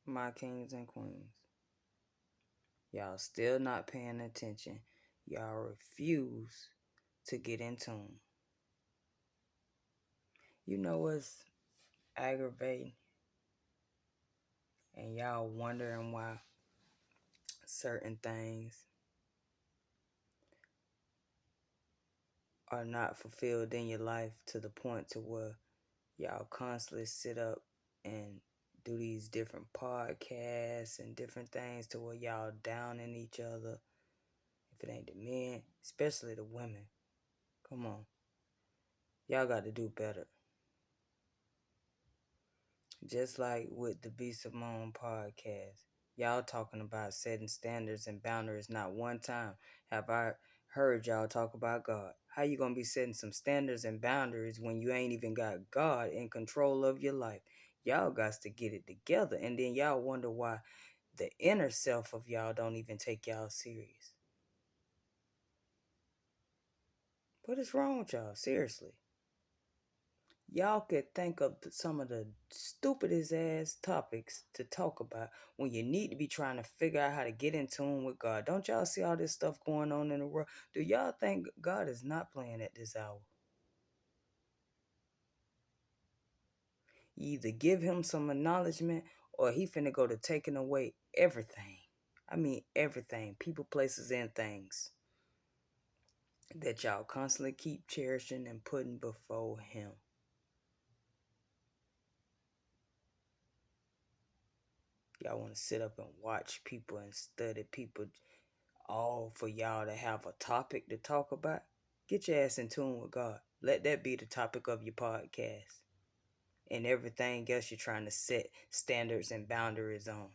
my kings and queens. Y'all still not paying attention. Y'all refuse to get in tune. You know what's aggravating? And y'all wondering why certain things are not fulfilled in your life to the point to where y'all constantly sit up and do these different podcasts and different things to where y'all downing each other. If it ain't the men, especially the women, come on, y'all got to do better. Just like with the Be Simone podcast, y'all talking about setting standards and boundaries. Not one time have I heard y'all talk about God. How you gonna be setting some standards and boundaries when you ain't even got God in control of your life? Y'all got to get it together, and then y'all wonder why the inner self of y'all don't even take y'all serious. What is wrong with y'all? Seriously. Y'all could think of some of the stupidest ass topics to talk about when you need to be trying to figure out how to get in tune with God. Don't y'all see all this stuff going on in the world? Do y'all think God is not playing at this hour? You either give him some acknowledgement or he finna go to taking away everything. I mean everything. People, places, and things that y'all constantly keep cherishing and putting before him. Y'all want to sit up and watch people and study people all for y'all to have a topic to talk about? Get your ass in tune with God. Let that be the topic of your podcast. And everything else you're trying to set standards and boundaries on.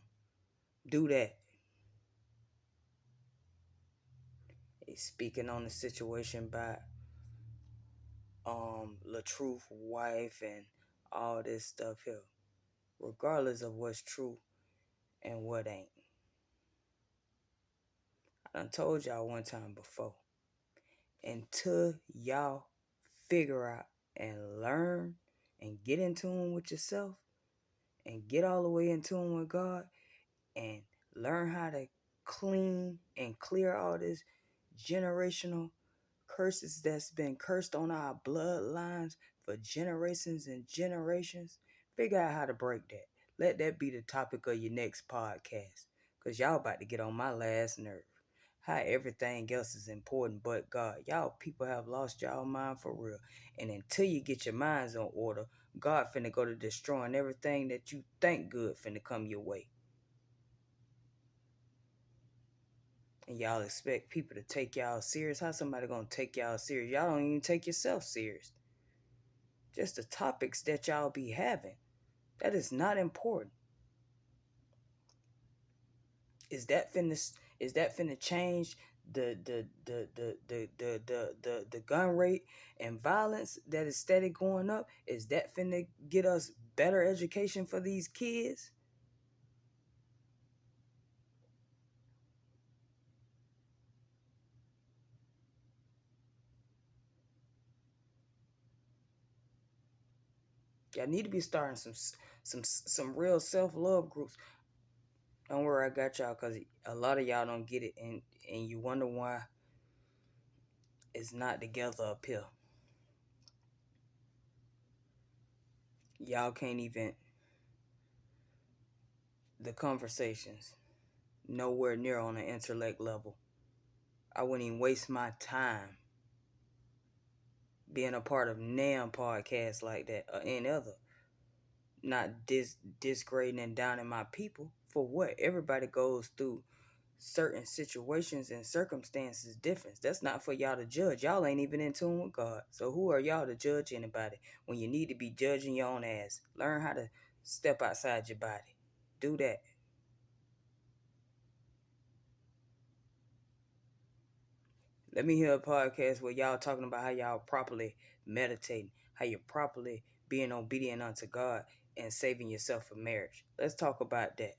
Do that. Speaking on the situation by LaTruth wife and all this stuff here. Regardless of what's true and what ain't. I done told y'all one time before. Until y'all figure out and learn and get in tune with yourself and get all the way in tune with God and learn how to clean and clear all this generational curses that's been cursed on our bloodlines for generations and generations. Figure out how to break that. Let that be the topic of your next podcast. Because y'all about to get on my last nerve. How everything else is important but God. Y'all people have lost y'all mind for real. And until you get your minds on order, God finna go to destroying everything that you think good finna come your way. And y'all expect people to take y'all serious. How somebody gonna take y'all serious? Y'all don't even take yourself serious. Just the topics that y'all be having. That is not important. Is that finna change the gun rate and violence that is steady going up? Is that finna get us better education for these kids? Y'all need to be starting some real self-love groups. Don't worry, I got y'all, because a lot of y'all don't get it, and you wonder why it's not together up here. Y'all can't even, the conversations nowhere near on an intellect level. I wouldn't even waste my time being a part of NAM podcasts like that or any other. Not disgrading and downing my people. For what? Everybody goes through certain situations and circumstances different. That's not for y'all to judge. Y'all ain't even in tune with God. So who are y'all to judge anybody when you need to be judging your own ass? Learn how to step outside your body. Do that. Let me hear a podcast where y'all talking about how y'all properly meditating, how you're properly being obedient unto God and saving yourself for marriage. Let's talk about that.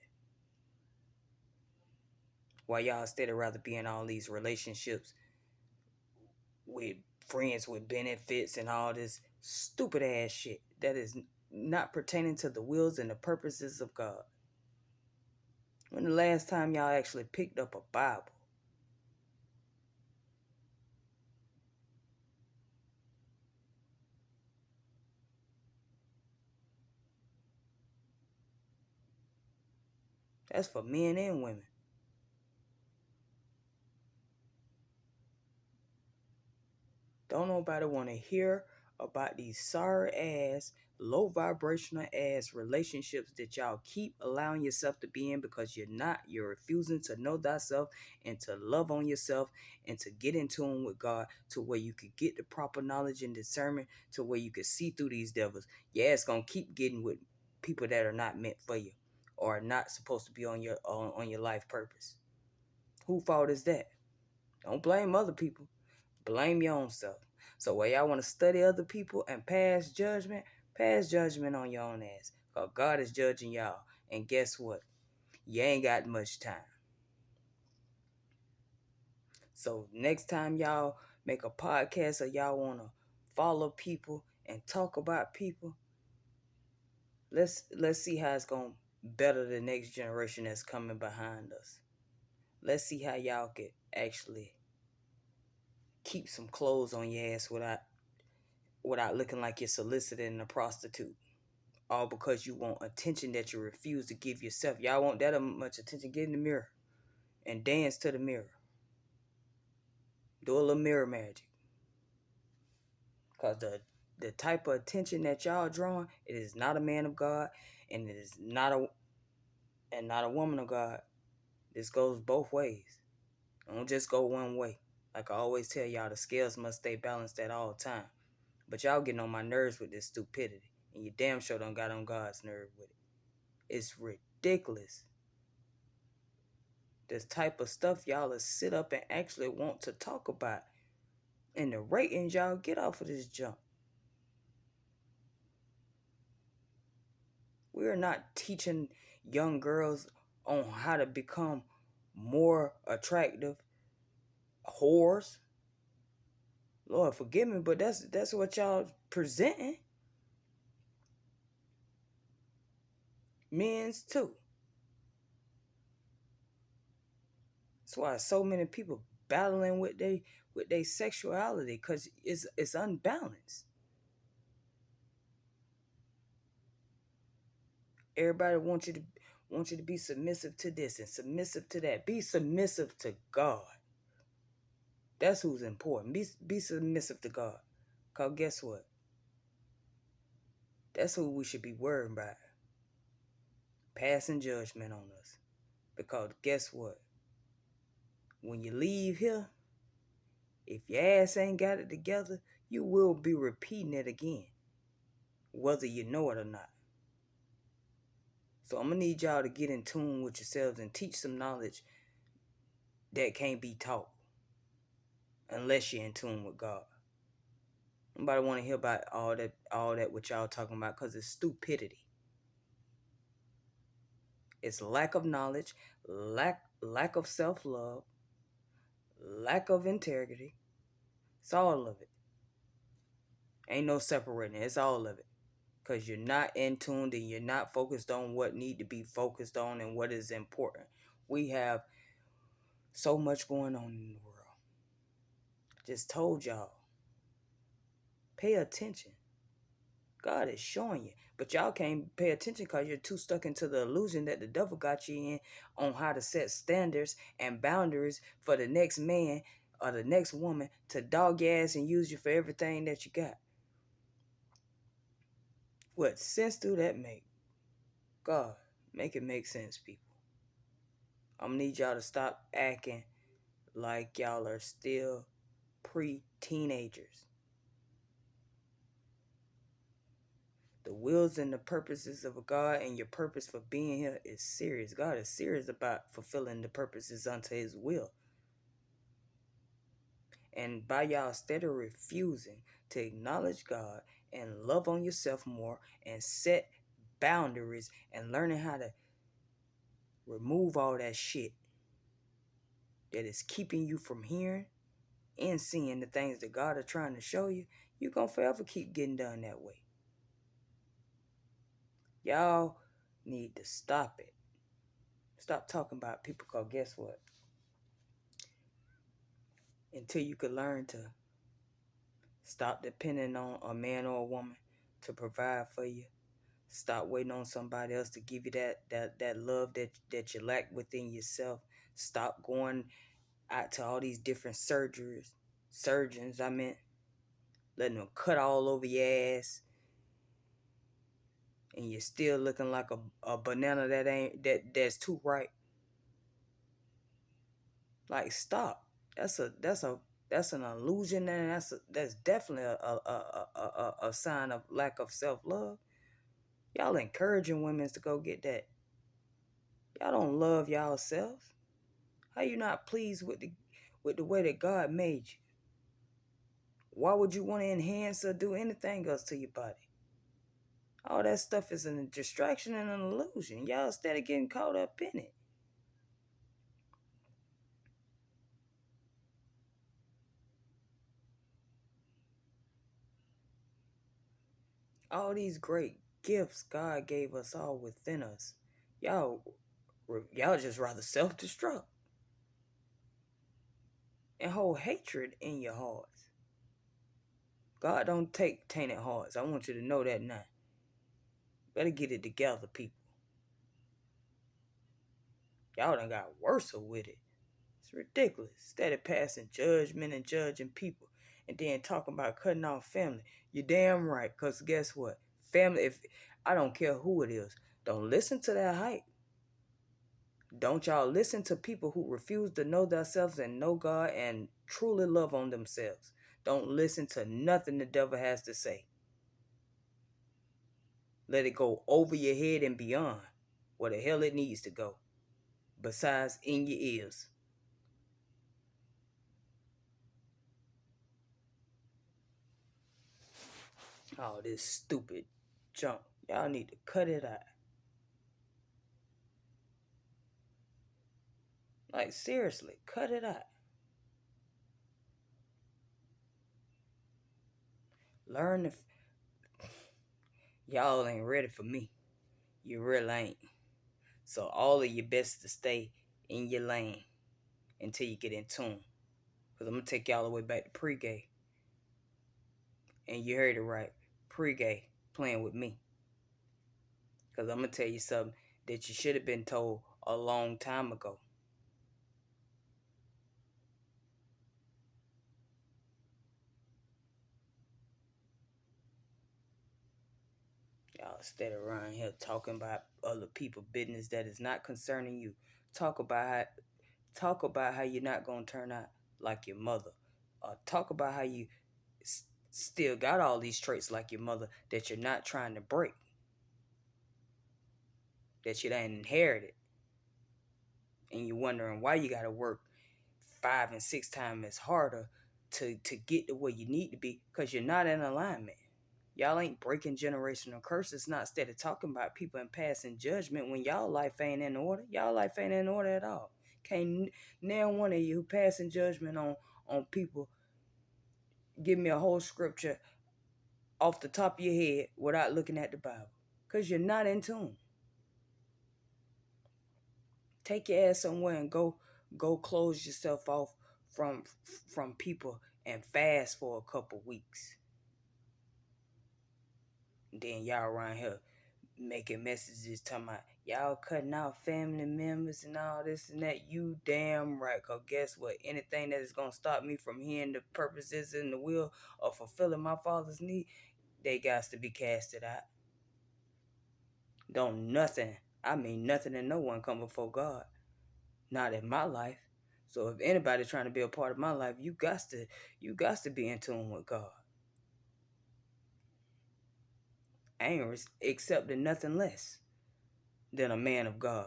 While y'all instead of rather be in all these relationships with friends with benefits and all this stupid ass shit that is not pertaining to the wills and the purposes of God. When the last time y'all actually picked up a Bible? That's for men and women. Don't nobody want to hear about these sorry ass, low vibrational ass relationships that y'all keep allowing yourself to be in because you're refusing to know thyself and to love on yourself and to get in tune with God to where you could get the proper knowledge and discernment to where you could see through these devils. Yeah, it's gonna keep getting with people that are not meant for you or are not supposed to be on your life purpose. Who fault is that? Don't blame other people. Blame your own self. So while y'all want to study other people and pass judgment on your own ass. Because God is judging y'all. And guess what? You ain't got much time. So next time y'all make a podcast or y'all want to follow people and talk about people, let's see how it's going to better the next generation that's coming behind us. Let's see how y'all could actually keep some clothes on your ass without looking like you're soliciting a prostitute. All because you want attention that you refuse to give yourself. Y'all want that much attention? Get in the mirror and dance to the mirror. Do a little mirror magic. Because the type of attention that y'all drawing, it is not a man of God, and it is not a woman of God. This goes both ways. Don't just go one way. Like I always tell y'all, the scales must stay balanced at all times. But y'all getting on my nerves with this stupidity. And you damn sure don't got on God's nerve with it. It's ridiculous. This type of stuff y'all will sit up and actually want to talk about. And the ratings, y'all get off of this junk. We're not teaching young girls on how to become more attractive whores. Lord forgive me, but that's what y'all presenting. Men's too. That's why so many people battling with their sexuality, because it's unbalanced. Everybody wants you to be submissive to this and submissive to that. Be submissive to God. That's who's important. Be submissive to God. Cause guess what? That's who we should be worried about. Passing judgment on us. Because guess what? When you leave here, if your ass ain't got it together, you will be repeating it again. Whether you know it or not. So I'm gonna need y'all to get in tune with yourselves and teach some knowledge that can't be taught unless you're in tune with God. Nobody want to hear about all that what y'all talking about, because it's stupidity. It's lack of knowledge, lack of self-love, lack of integrity. It's all of it. Ain't no separating it. It's all of it. Because you're not in tune and you're not focused on what need to be focused on and what is important. We have so much going on in the world. Just told y'all. Pay attention. God is showing you. But y'all can't pay attention because you're too stuck into the illusion that the devil got you in on how to set standards and boundaries for the next man or the next woman to dog your ass and use you for everything that you got. What sense do that make? God, make it make sense, people. I'm gonna need y'all to stop acting like y'all are still pre-teenagers. The wills and the purposes of God and your purpose for being here is serious. God is serious about fulfilling the purposes unto his will. And by y'all steady refusing to acknowledge God and love on yourself more and set boundaries and learning how to remove all that shit that is keeping you from hearing and seeing the things that God is trying to show you, you're going to forever keep getting done that way. Y'all need to stop it. Stop talking about people, because guess what? Until you can learn to stop depending on a man or a woman to provide for you. Stop waiting on somebody else to give you that love that you lack within yourself. Stop going out to all these different surgeons, I meant, letting them cut all over your ass, and you're still looking like a banana that's too ripe. Like, stop. That's an illusion, and that's definitely a sign of lack of self-love. Y'all encouraging women to go get that. Y'all don't love y'all selves. How you not pleased with the way that God made you? Why would you want to enhance or do anything else to your body? All that stuff is a distraction and an illusion. Y'all instead of getting caught up in it. All these great gifts God gave us all within us. Y'all y'all just rather self-destruct and hold hatred in your hearts. God don't take tainted hearts. I want you to know that now. Better get it together, people. Y'all done got worse with it. It's ridiculous. Instead of passing judgment and judging people and then talking about cutting off family. You're damn right. Because guess what? Family, if I don't care who it is, don't listen to that hype. Don't y'all listen to people who refuse to know themselves and know God and truly love on themselves. Don't listen to nothing the devil has to say. Let it go over your head and beyond where the hell it needs to go. Besides in your ears. All this stupid junk. Y'all need to cut it out. Like, seriously, cut it out. Learn if y'all ain't ready for me. You really ain't. So all of you best to stay in your lane until you get in tune. Because I'm going to take y'all the way back to pre-gay. And you heard it right. Pre-gay, playing with me. Because I'm going to tell you something that you should have been told a long time ago. Y'all stay around here talking about other people's business that is not concerning you. Talk about how you're not going to turn out like your mother. Talk about how you still got all these traits like your mother that you're not trying to break, that you done inherited, and you're wondering why you got to work 5 and 6 times as harder to get to where you need to be, because you're not in alignment. Y'all ain't breaking generational curses, not instead of talking about people and passing judgment when y'all life ain't in order. Y'all life ain't in order at all. Can't now one of you who passing judgment on people give me a whole scripture off the top of your head without looking at the Bible. Because you're not in tune. Take your ass somewhere and go close yourself off from people and fast for a couple weeks. Then y'all around here making messages talking about y'all cutting out family members and all this and that. You damn right. Because guess what? Anything that is going to stop me from hearing the purposes and the will of fulfilling my Father's need, they got to be casted out. Don't nothing, I mean nothing and no one come before God. Not in my life. So if anybody trying to be a part of my life, you got to be in tune with God. I ain't accepting nothing less than a man of God.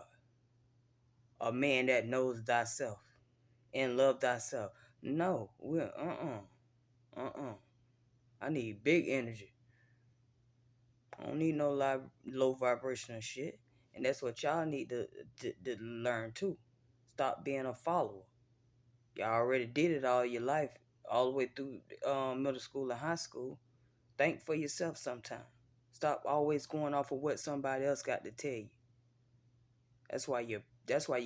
A man that knows thyself and love thyself. No, we're I need big energy. I don't need no low vibrational shit. And that's what y'all need to learn too. Stop being a follower. Y'all already did it all your life, all the way through middle school and high school. Think for yourself sometime. Stop always going off of what somebody else got to tell you. That's why you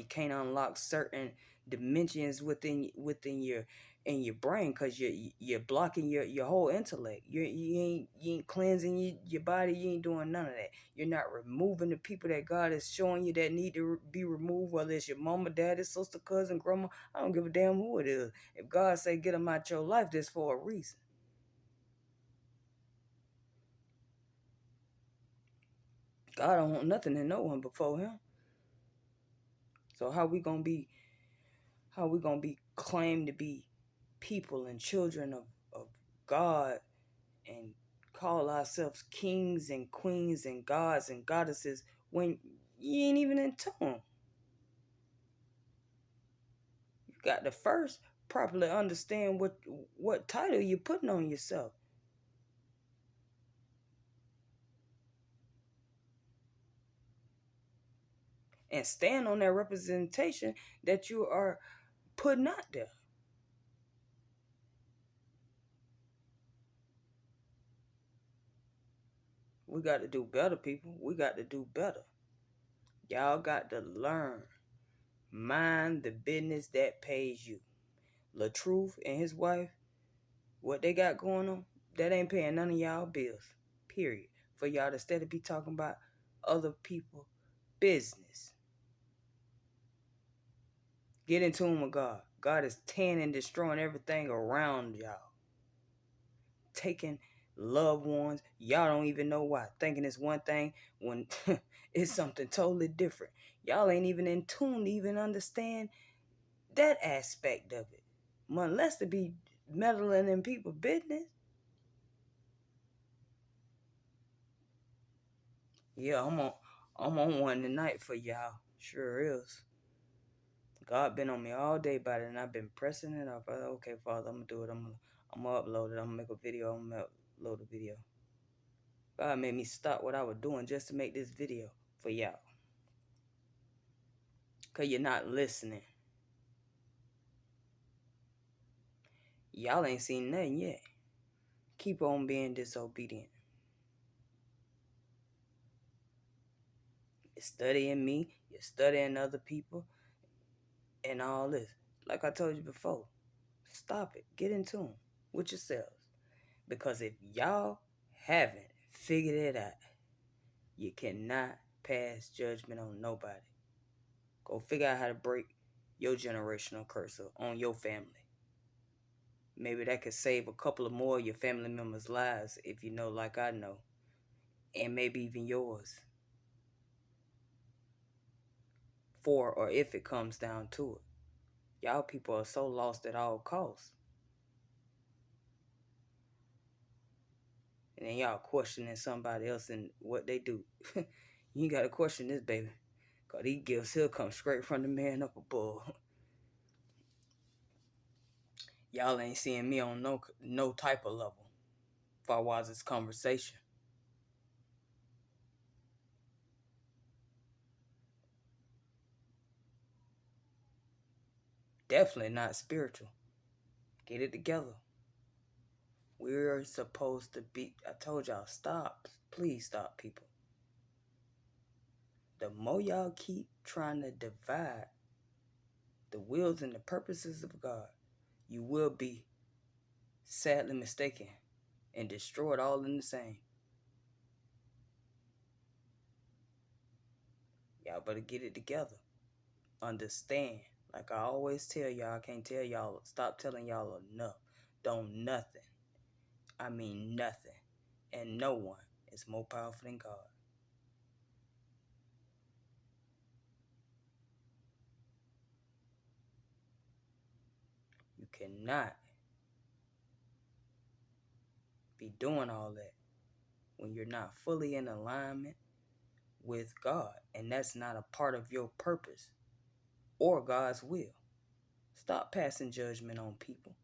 can't unlock certain dimensions within your brain, because you're blocking your whole intellect. You ain't cleansing your body. You ain't doing none of that. You're not removing the people that God is showing you that need to be removed, whether it's your mama, daddy, sister, cousin, grandma. I don't give a damn who it is. If God say get them out your life, that's for a reason. God don't want nothing in no one before him. So how we gonna be claimed to be people and children of God, and call ourselves kings and queens and gods and goddesses when you ain't even in tune? You got to first properly understand what title you're putting on yourself, and stand on that representation that you are putting out there. We got to do better, people. We got to do better. Y'all got to learn. Mind the business that pays you. LaTruth and his wife, what they got going on, that ain't paying none of y'all bills. Period. For y'all to instead of be talking about other people business. Get in tune with God. God is tearing and destroying everything around y'all. Taking loved ones. Y'all don't even know why. Thinking it's one thing when it's something totally different. Y'all ain't even in tune to even understand that aspect of it. Unless to be meddling in people's business. Yeah, I'm on one tonight for y'all. Sure is. God been on me all day about it, and I've been pressing it up. Okay, Father, I'm gonna do it. I'm gonna upload it. I'm gonna make a video. I'm gonna upload a video. God made me stop what I was doing just to make this video for y'all. Cause you're not listening. Y'all ain't seen nothing yet. Keep on being disobedient. You're studying me. You're studying other people, and all this. Like I told you before, stop it. Get in tune with yourselves. Because if y'all haven't figured it out, you cannot pass judgment on nobody. Go figure out how to break your generational curse on your family. Maybe that could save a couple of more of your family members' lives if you know like I know. And maybe even yours. For or if it comes down to it. Y'all people are so lost at all costs. And then y'all questioning somebody else and what they do. You ain't got to question this, baby. Because these gifts here come straight from the man up above. Y'all ain't seeing me on no type of level. Far was this conversation. Definitely not spiritual. Get it together. We're supposed to be. I told y'all, stop. Please stop, people. The more y'all keep trying to divide the wills and the purposes of God, you will be sadly mistaken and destroyed all in the same. Y'all better get it together. Understand. Like I always tell y'all, I can't tell y'all, stop telling y'all enough. Don't nothing. I mean nothing. And no one is more powerful than God. You cannot be doing all that when you're not fully in alignment with God. And that's not a part of your purpose or God's will. Stop passing judgment on people.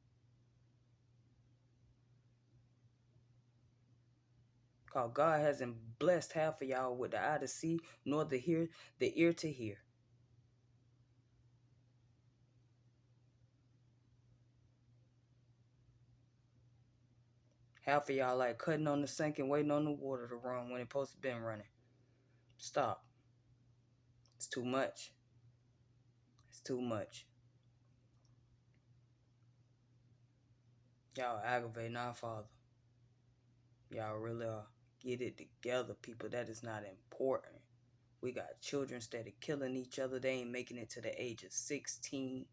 Because God hasn't blessed half of y'all with the eye to see, nor the ear to hear. Half of y'all like cutting on the sink and waiting on the water to run when it's supposed to been running. Stop. It's too much. It's too much. Y'all aggravating our Father. Y'all really are. Get it together, people. That is not important. We got children that are killing each other. They ain't making it to the age of 16.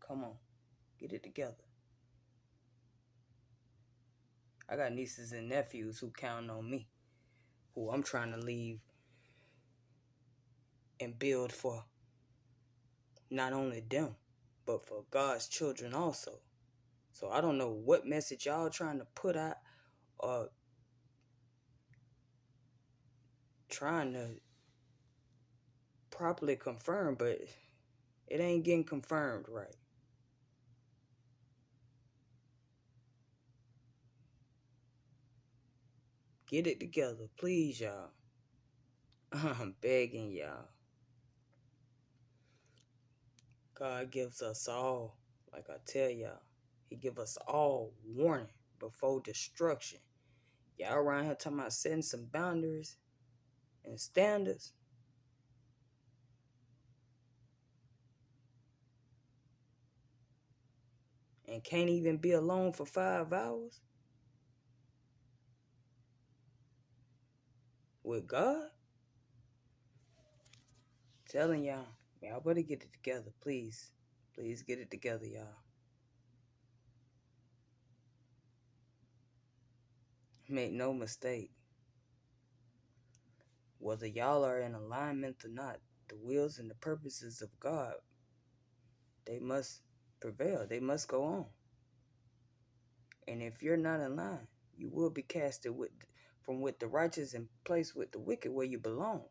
Come on. Get it together. I got nieces and nephews who count on me, who I'm trying to leave and build for not only them, but for God's children also. So I don't know what message y'all trying to put out or trying to properly confirm, but it ain't getting confirmed right. Get it together, please, y'all. I'm begging y'all. God gives us all, like I tell y'all, He give us all warning before destruction. Y'all around here talking about setting some boundaries and standards. And can't even be alone for 5 hours with God? Telling y'all better get it together, please. Please get it together, y'all. Make no mistake. Whether y'all are in alignment or not, the wills and the purposes of God, they must prevail. They must go on. And if you're not in line, you will be casted from with the righteous and placed with the wicked where you belong.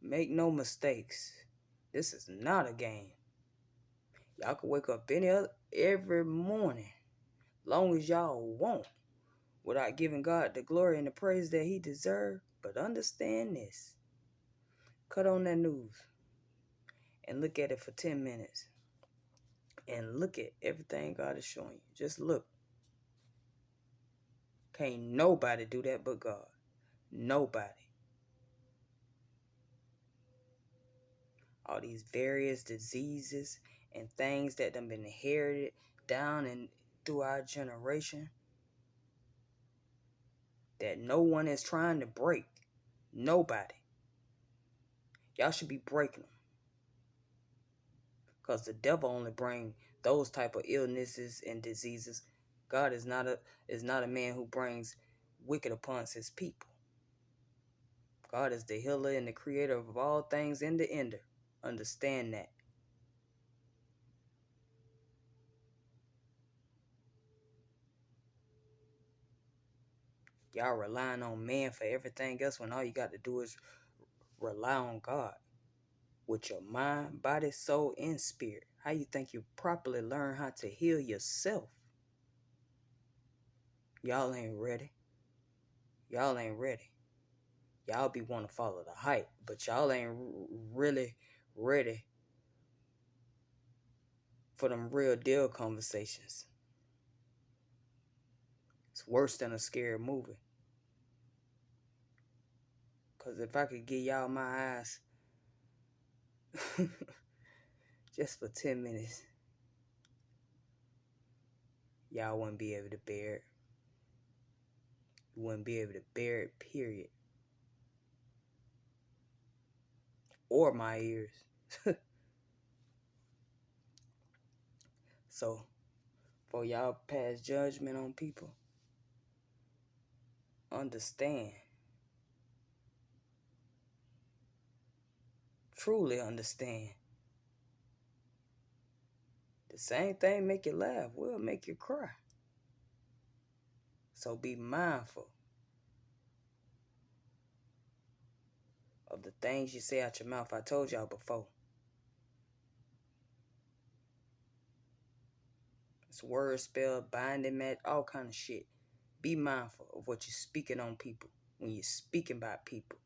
Make no mistakes. This is not a game. Y'all can wake up every morning, long as y'all want, without giving God the glory and the praise that He deserves. But understand this. Cut on that news and look at it for 10 minutes. And look at everything God is showing you. Just look. Can't nobody do that but God. Nobody. All these various diseases and things that have been inherited down and through our generation that no one is trying to break. Nobody. Y'all should be breaking them. Because the devil only bring those type of illnesses and diseases. God is not a man who brings wicked upon his people. God is the healer and the creator of all things and the ender. Understand that. Y'all relying on man for everything else when all you got to do is rely on God with your mind, body, soul, and spirit. How you think you properly learn how to heal yourself? Y'all ain't ready. Y'all ain't ready. Y'all be want to follow the hype, but y'all ain't really ready for them real deal conversations. It's worse than a scary movie. Because if I could get y'all my eyes just for 10 minutes, y'all wouldn't be able to bear it. You wouldn't be able to bear it, period. Or my ears. So, for y'all pass judgment on people, understand. Truly understand. The same thing make you laugh will make you cry. So be mindful of the things you say out your mouth. I told y'all before. It's word spell, binding mat, all kind of shit. Be mindful of what you're speaking on people when you're speaking about people.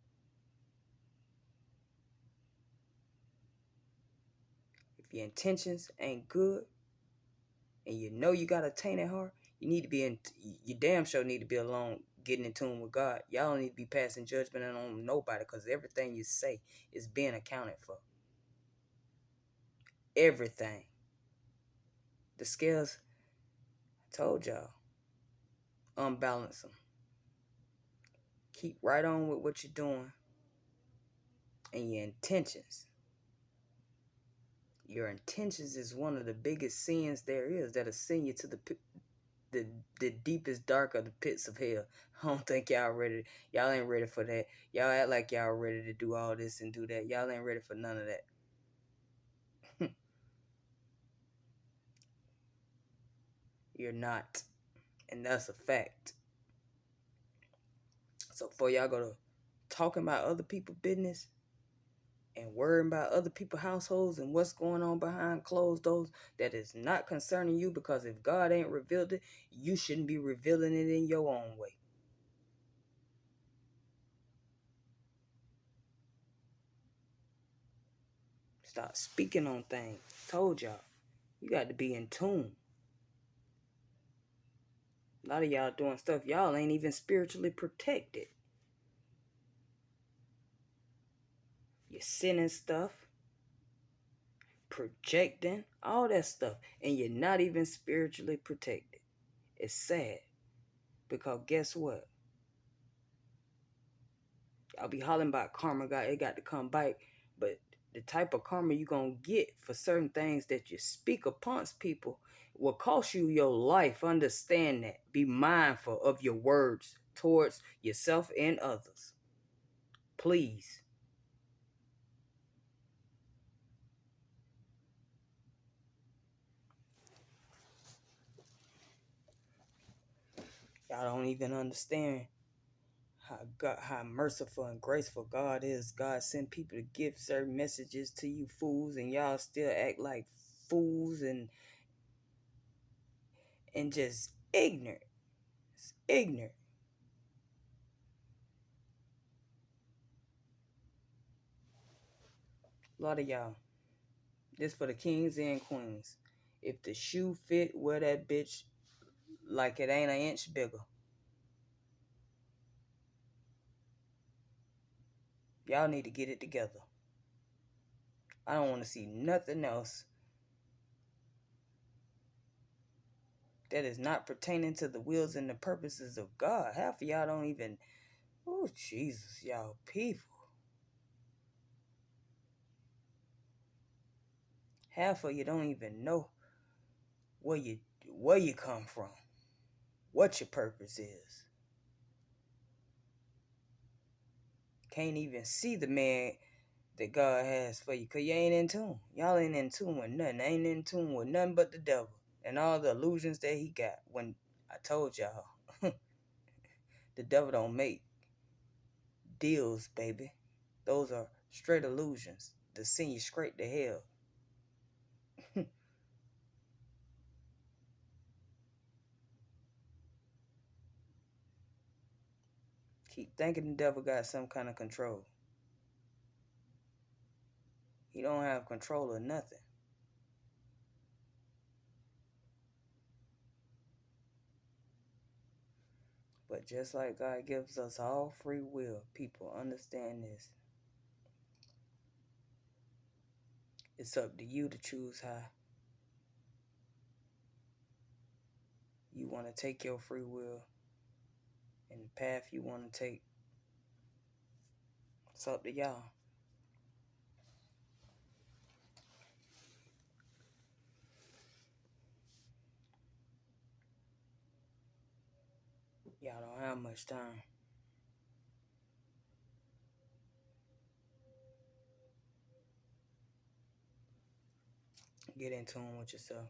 If your intentions ain't good and you know you got a tainted heart, you damn sure need to be alone getting in tune with God. Y'all don't need to be passing judgment on nobody, because everything you say is being accounted for. Everything. The scales, I told y'all, unbalance them. Keep right on with what you're doing and your intentions. Your intentions is one of the biggest sins there is, that'll send you to the deepest dark of the pits of hell. I don't think y'all ready. Y'all ain't ready for that. Y'all act like y'all ready to do all this and do that. Y'all ain't ready for none of that. You're not. And that's a fact. So before y'all go to talking about other people's business and worrying about other people's households and what's going on behind closed doors that is not concerning you, because if God ain't revealed it, you shouldn't be revealing it in your own way. Stop speaking on things. Told y'all. You got to be in tune. A lot of y'all doing stuff y'all ain't even spiritually protected. You're sinning stuff, projecting, all that stuff, and you're not even spiritually protected. It's sad, because guess what? I'll be hollering about karma, it got to come back, but the type of karma you gonna get for certain things that you speak upon people will cost you your life. Understand that. Be mindful of your words towards yourself and others. Please. Y'all don't even understand how merciful and graceful God is. God sent people to give certain messages to you fools, and y'all still act like fools and just ignorant. It's ignorant. A lot of y'all. This for the kings and queens. If the shoe fit, wear that bitch like it ain't an inch bigger. Y'all need to get it together. I don't want to see nothing else that is not pertaining to the wills and the purposes of God. Half of y'all don't even, oh Jesus, y'all people. Half of you don't even know where you come from, what your purpose is. Can't even see the man that God has for you, because you ain't in tune. Y'all ain't in tune with nothing. Ain't in tune with nothing but the devil and all the illusions that he got. When I told y'all, the devil don't make deals, baby. Those are straight illusions to send you straight to hell. Keep thinking the devil got some kind of control. He don't have control of nothing. But just like God gives us all free will, people, understand this. It's up to you to choose how you want to take your free will and the path you want to take. It's up to y'all. Y'all don't have much time. Get in tune with yourself.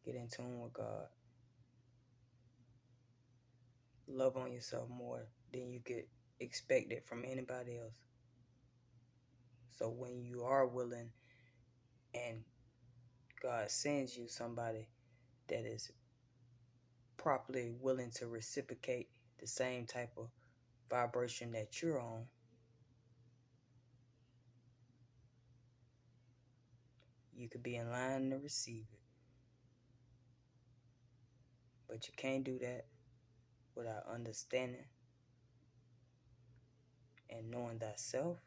Get in tune with God. Love on yourself more than you could expect it from anybody else. So when you are willing and God sends you somebody that is properly willing to reciprocate the same type of vibration that you're on, you could be in line to receive it. But you can't do that without understanding and knowing thyself,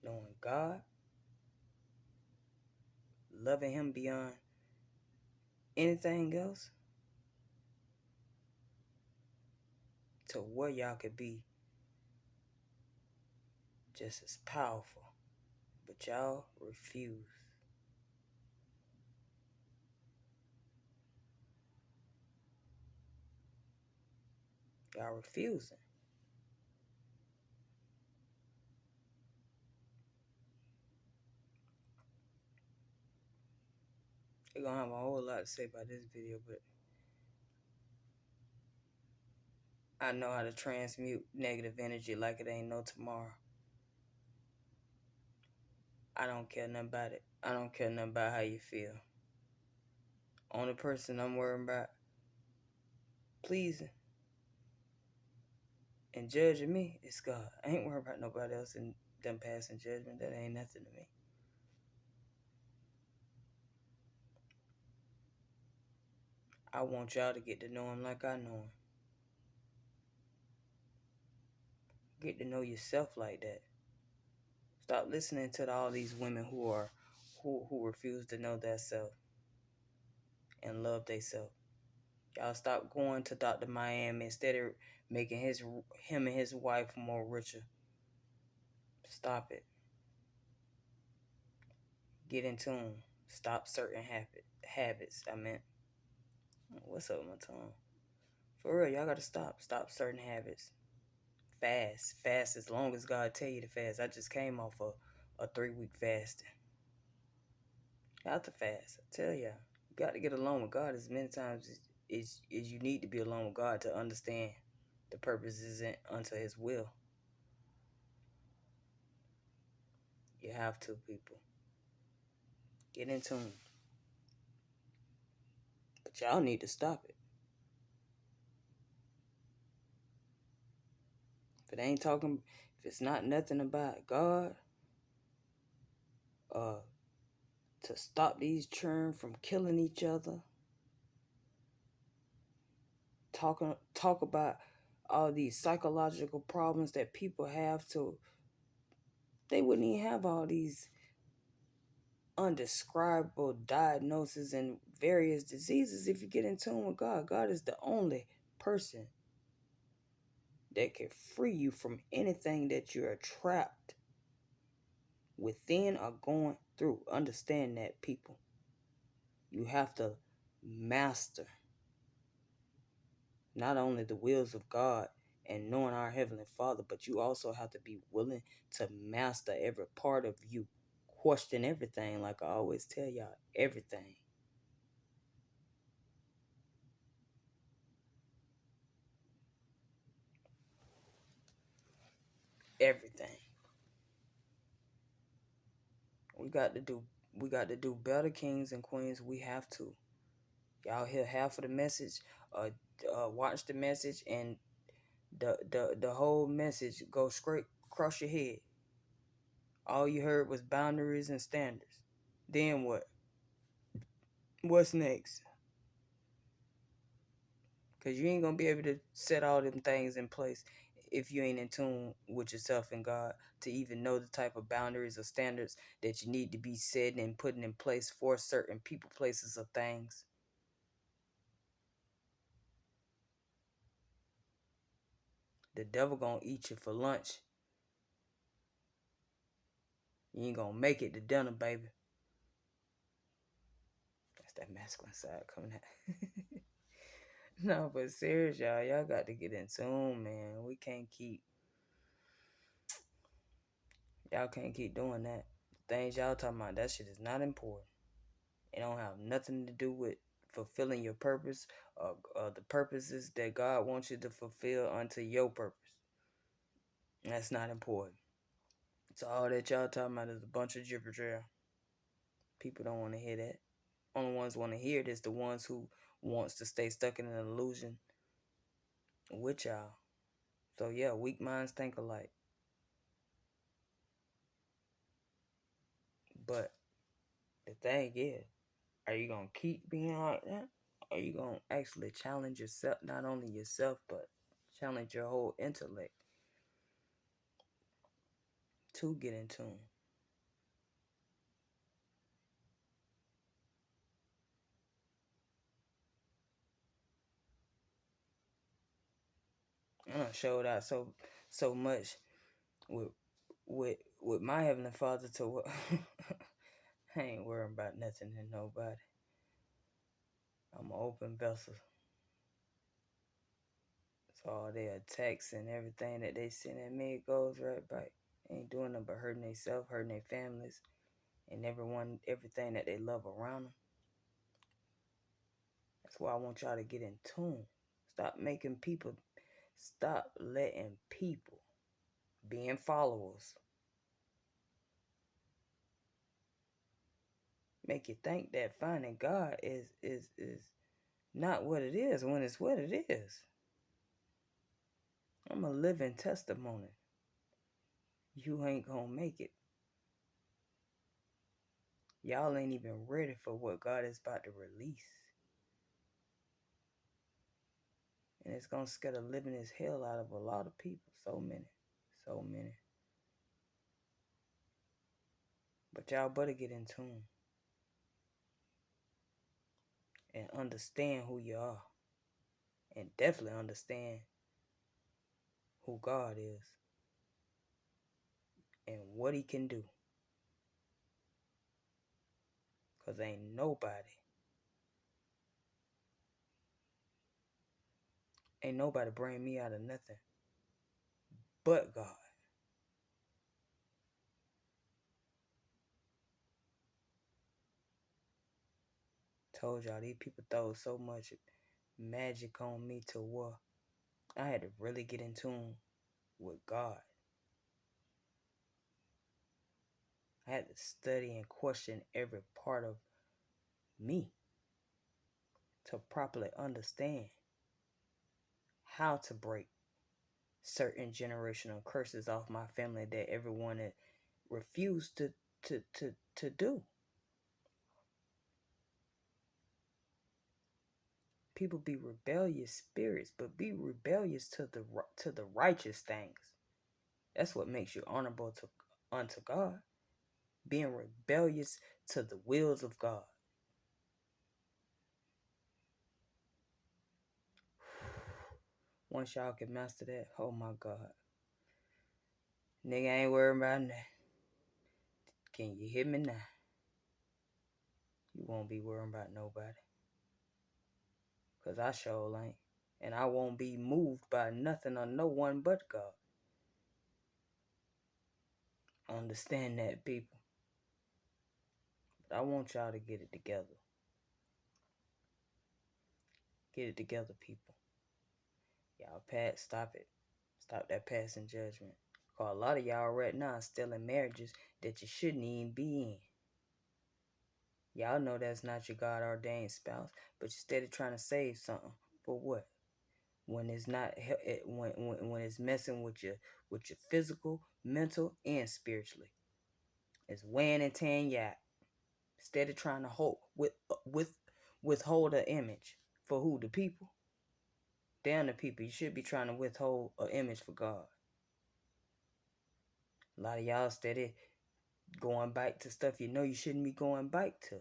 knowing God, loving Him beyond anything else, to where y'all could be just as powerful. But y'all refuse. Y'all refusing. They're gonna have a whole lot to say about this video, but I know how to transmute negative energy like it ain't no tomorrow. I don't care nothing about it. I don't care nothing about how you feel. Only person I'm worried about pleasing and judging me is God. I ain't worried about nobody else and them passing judgment. That ain't nothing to me. I want y'all to get to know Him like I know Him. Get to know yourself like that. Stop listening to all these women who refuse to know themselves and love themselves. Y'all stop going to Dr. Miami instead of making him and his wife more richer. Stop it. Get in tune. Stop certain habits. What's up with my tongue? For real, y'all gotta stop. Stop certain habits. Fast as long as God tell you to fast. I just came off a 3-week fasting. Got to fast. I tell y'all, you got to get alone with God as many times as you need to be alone with God to understand the purpose isn't unto His will. You have to, people. Get in tune. But y'all need to stop it. If it's not nothing about God, to stop these children from killing each other, talk about all these psychological problems that people have, they wouldn't even have all these undescribable diagnoses and various diseases if you get in tune with God. God is the only person that can free you from anything that you're trapped within or going through. Understand that, people. You have to master not only the wills of God and knowing our Heavenly Father, but you also have to be willing to master every part of you. Question everything, like I always tell y'all, everything. Everything. We got to do better, kings and queens. We have to. Y'all hear half of the message, watch the message, and the whole message goes straight across your head. All you heard was boundaries and standards. Then what? What's next? Because you ain't going to be able to set all them things in place if you ain't in tune with yourself and God to even know the type of boundaries or standards that you need to be setting and putting in place for certain people, places, or things. The devil going to eat you for lunch. You ain't going to make it to dinner, baby. That's that masculine side coming out. No, but serious, y'all. Y'all got to get in tune, man. Y'all can't keep doing that. The things y'all talking about, that shit is not important. It don't have nothing to do with fulfilling your purpose or the purposes that God wants you to fulfill unto your purpose. That's not important. So all that y'all talking about is a bunch of gibberish. People don't want to hear that. Only ones want to hear it is the ones who wants to stay stuck in an illusion with y'all. So yeah, weak minds think alike. But the thing is, are you gonna keep being like that? Or you going to actually challenge yourself, not only yourself, but challenge your whole intellect to get in tune. I done showed out so much with with my Heavenly Father to what I ain't worrying about nothing and nobody. I'm an open vessel. So all their attacks and everything that they send at me, it goes right back. Ain't doing nothing but hurting themselves, hurting their families, and everything that they love around them. That's why I want y'all to get in tune. Stop letting people being followers make you think that finding God is not what it is when it's what it is. I'm a living testimony. You ain't gonna make it. Y'all ain't even ready for what God is about to release. And it's gonna scare the living as hell out of a lot of people. So many. But y'all better get in tune and understand who you are. And definitely understand who God is and what he can do. Because ain't nobody bring me out of nothing but God. Told y'all these people throw so much magic on me to where I had to really get in tune with God. I had to study and question every part of me to properly understand how to break certain generational curses off my family that everyone had refused to do. People be rebellious spirits, but be rebellious to the righteous things. That's what makes you honorable unto God. Being rebellious to the wills of God. Once y'all can master that, oh my God. Nigga ain't worried about that. Can you hear me now? You won't be worrying about nobody. Because I sure ain't. And I won't be moved by nothing or no one but God. Understand that, people. But I want y'all to get it together. Get it together, people. Y'all, stop it. Stop that passing judgment. Because a lot of y'all right now are still in marriages that you shouldn't even be in. Y'all know that's not your God ordained spouse, but you're steady trying to save something. For what? When it's not, when it's messing with your physical, mental, and spiritually, it's weighing and tearing you out. Steady trying to withhold an image for who? The people. Damn the people. You should be trying to withhold an image for God. A lot of y'all steady going back to stuff you know you shouldn't be going back to.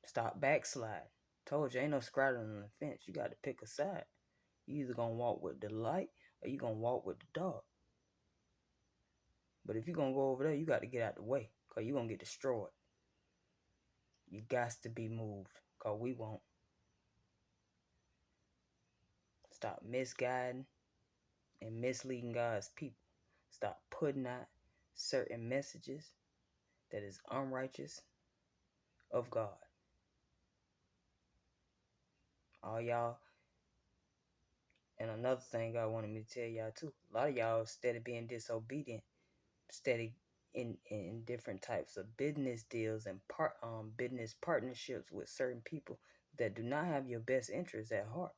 Stop backslide. Told you, ain't no scratching on the fence. You got to pick a side. You either going to walk with the light or you going to walk with the dark. But if you're going to go over there, you got to get out the way because you're going to get destroyed. You got to be moved because we won't. Stop misguiding and misleading God's people. Stop putting out certain messages that is unrighteous of God. All y'all. And another thing I wanted me to tell y'all too. A lot of y'all steady being disobedient. Steady in different types of business deals and business partnerships with certain people that do not have your best interests at heart.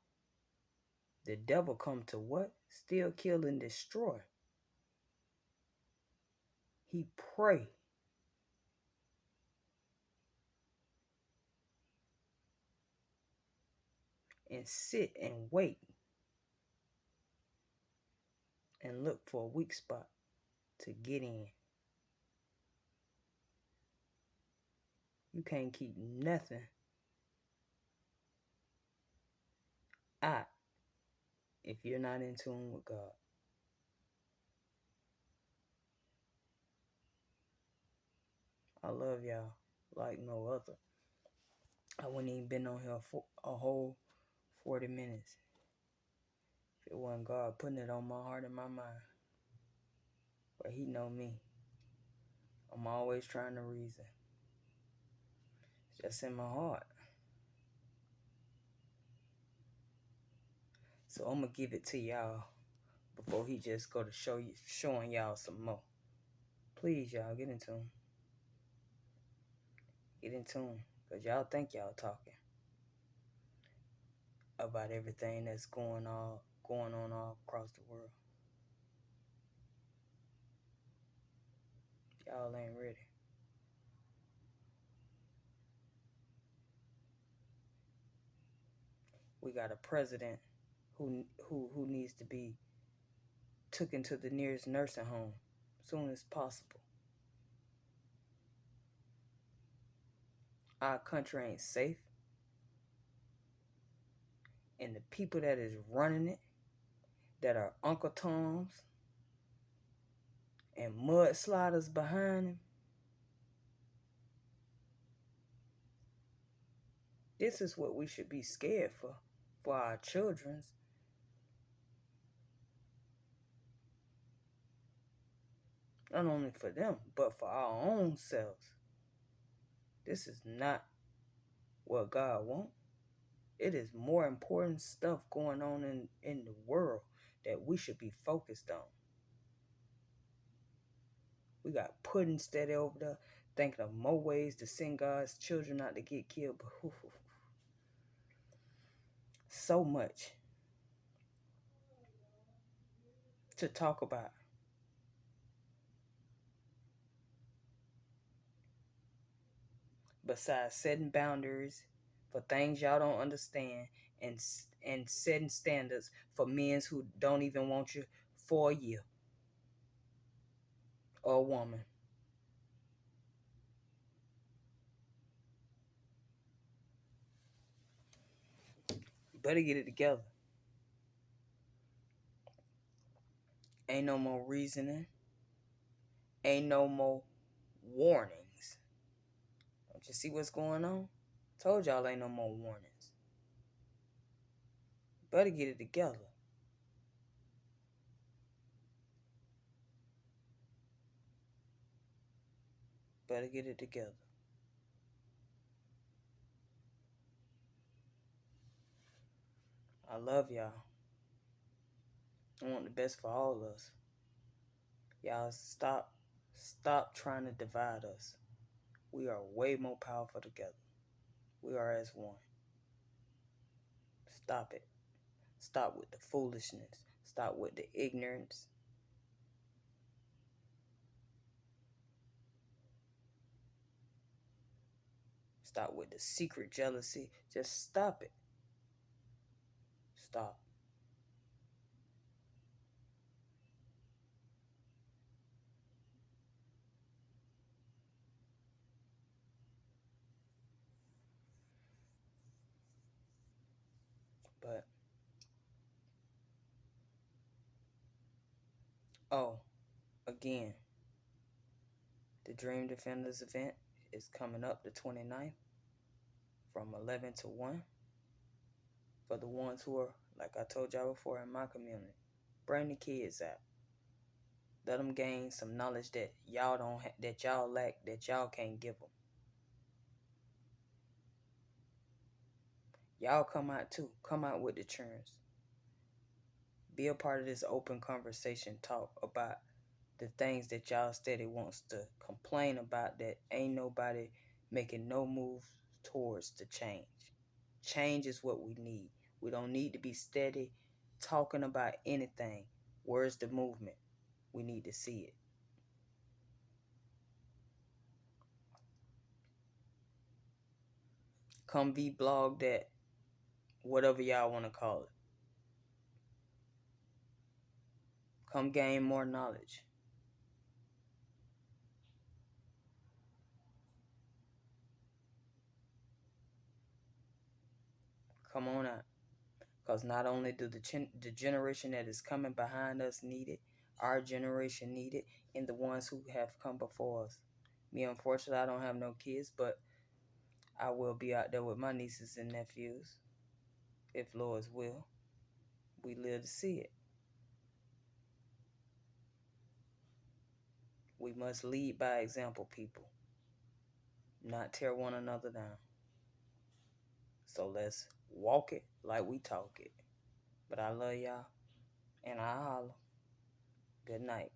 The devil come to what? Steal, kill, and destroy. He pray. and sit and wait and look for a weak spot to get in. You can't keep nothing out if you're not in tune with God. I love y'all like no other. I wouldn't even been on here for a whole 40 minutes if it wasn't God putting it on my heart and my mind. But He know me. I'm always trying to reason. It's just in my heart. So I'm gonna give it to y'all before He just go to showing y'all some more. Please, y'all, get in tune. Get in tune. Because y'all think y'all talking about everything that's going on all across the world. Y'all ain't ready. We got a president who needs to be taken to the nearest nursing home as soon as possible. Our country ain't safe. And the people that is running it, that are Uncle Toms and mudsliders behind him, this is what we should be scared for our children's. Not only for them, but for our own selves. This is not what God wants. It is more important stuff going on in the world that we should be focused on. We got Pudding steady over there thinking of more ways to send God's children not to get killed. So much to talk about. Besides setting boundaries for things y'all don't understand and setting standards for men who don't even want you for a year or a woman. You better get it together. Ain't no more reasoning. Ain't no more warnings. Don't you see what's going on? Told y'all ain't no more warnings. Better get it together. Better get it together. I love y'all. I want the best for all of us. Y'all stop trying to divide us. We are way more powerful together. We are as one. Stop it. Stop with the foolishness. Stop with the ignorance. Stop with the secret jealousy. Just stop it. Stop. But, again, the Dream Defenders event is coming up the 29th from 11 to 1. For the ones who are, like I told y'all before, in my community, bring the kids out. Let them gain some knowledge that y'all don't that y'all lack, that y'all can't give them. Y'all come out too. Come out with the churns. Be a part of this open conversation. Talk about the things that y'all steady wants to complain about that ain't nobody making no move towards to change. Change is what we need. We don't need to be steady talking about anything. Where's the movement? We need to see it. Come blog that whatever y'all want to call it. Come gain more knowledge. Come on out. Because not only do the generation that is coming behind us need it, our generation need it, and the ones who have come before us. Me, unfortunately, I don't have no kids, but I will be out there with my nieces and nephews, if Lord's will. We live to see it. We must lead by example, people, not tear one another down. So let's walk it like we talk it. But I love y'all, and I holler. Good night.